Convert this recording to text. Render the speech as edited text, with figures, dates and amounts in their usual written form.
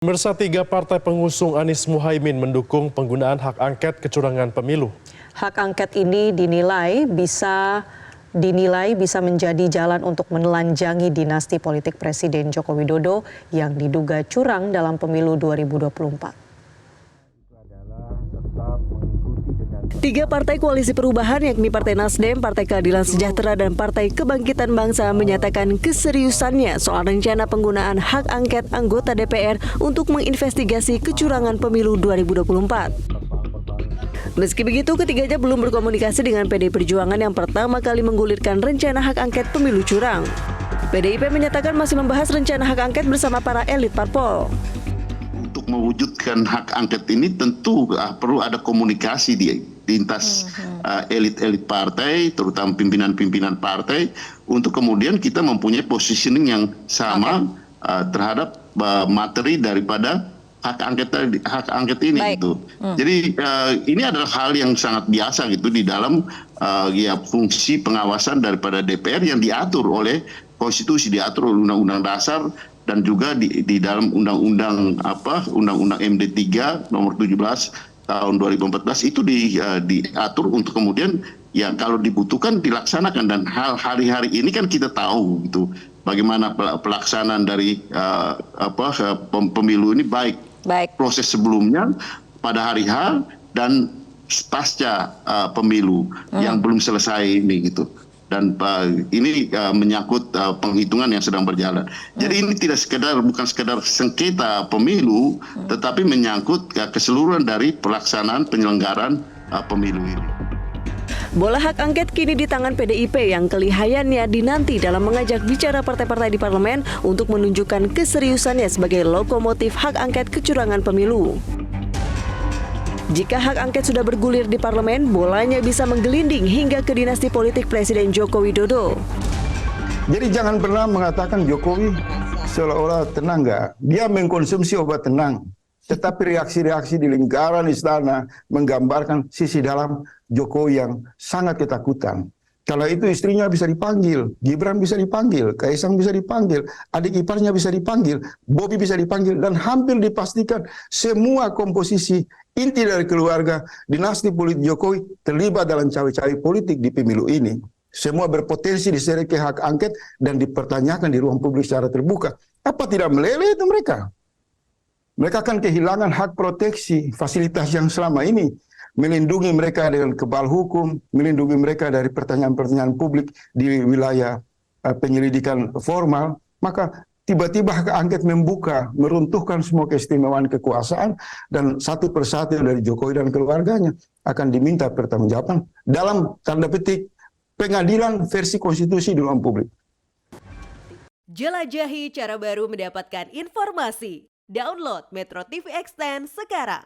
Pemirsa, 3 partai pengusung Anies Muhaimin mendukung penggunaan hak angket kecurangan pemilu. Hak angket ini dinilai bisa menjadi jalan untuk menelanjangi dinasti politik Presiden Joko Widodo yang diduga curang dalam pemilu 2024. 3 partai koalisi perubahan yakni Partai Nasdem, Partai Keadilan Sejahtera, dan Partai Kebangkitan Bangsa menyatakan keseriusannya soal rencana penggunaan hak angket anggota DPR untuk menginvestigasi kecurangan pemilu 2024. Meski begitu, ketiganya belum berkomunikasi dengan PDI Perjuangan yang pertama kali menggulirkan rencana hak angket pemilu curang. PDIP menyatakan masih membahas rencana hak angket bersama para elit parpol. Untuk mewujudkan hak angket ini tentu perlu ada komunikasi di lintas elit-elit partai, terutama pimpinan-pimpinan partai, untuk kemudian kita mempunyai positioning yang sama terhadap materi daripada hak angket ini. Gitu. Jadi ini adalah hal yang sangat biasa gitu di dalam fungsi pengawasan daripada DPR yang diatur oleh konstitusi, diatur oleh Undang-Undang Dasar, dan juga di dalam Undang-Undang MD 3 nomor 17 tahun 2014 itu diatur untuk kemudian ya kalau dibutuhkan dilaksanakan. Dan hari-hari ini kan kita tahu gitu bagaimana pelaksanaan dari pemilu ini, baik proses sebelumnya, pada hari H, dan pasca pemilu yang belum selesai ini gitu. Dan ini menyangkut penghitungan yang sedang berjalan. Jadi ini bukan sekedar sengketa pemilu, tetapi menyangkut keseluruhan dari pelaksanaan penyelenggaraan pemilu ini. Bola hak angket kini di tangan PDIP yang kelihayannya dinanti dalam mengajak bicara partai-partai di parlemen untuk menunjukkan keseriusannya sebagai lokomotif hak angket kecurangan pemilu. Jika hak angket sudah bergulir di parlemen, bolanya bisa menggelinding hingga ke dinasti politik Presiden Joko Widodo. Jadi jangan pernah mengatakan Jokowi seolah-olah tenang, enggak. Dia mengkonsumsi obat tenang. Tetapi reaksi-reaksi di lingkaran istana menggambarkan sisi dalam Jokowi yang sangat ketakutan. Kalau itu istrinya bisa dipanggil, Gibran bisa dipanggil, Kaisang bisa dipanggil, adik iparnya bisa dipanggil, Bobi bisa dipanggil, dan hampir dipastikan semua komposisi inti dari keluarga dinasti politik Jokowi terlibat dalam cawe-cawe politik di pemilu ini. Semua berpotensi diseret ke hak angket dan dipertanyakan di ruang publik secara terbuka. Apa tidak meleleh itu mereka? Mereka akan kehilangan hak proteksi, fasilitas yang selama ini melindungi mereka dengan kebal hukum, melindungi mereka dari pertanyaan-pertanyaan publik di wilayah penyelidikan formal. Maka tiba-tiba hak angket membuka, meruntuhkan semua keistimewaan kekuasaan, dan satu persatu dari Jokowi dan keluarganya akan diminta pertanggungjawaban dalam tanda petik pengadilan versi konstitusi di ruang publik. Jelajahi cara baru mendapatkan informasi. Download Metro TV Extend sekarang.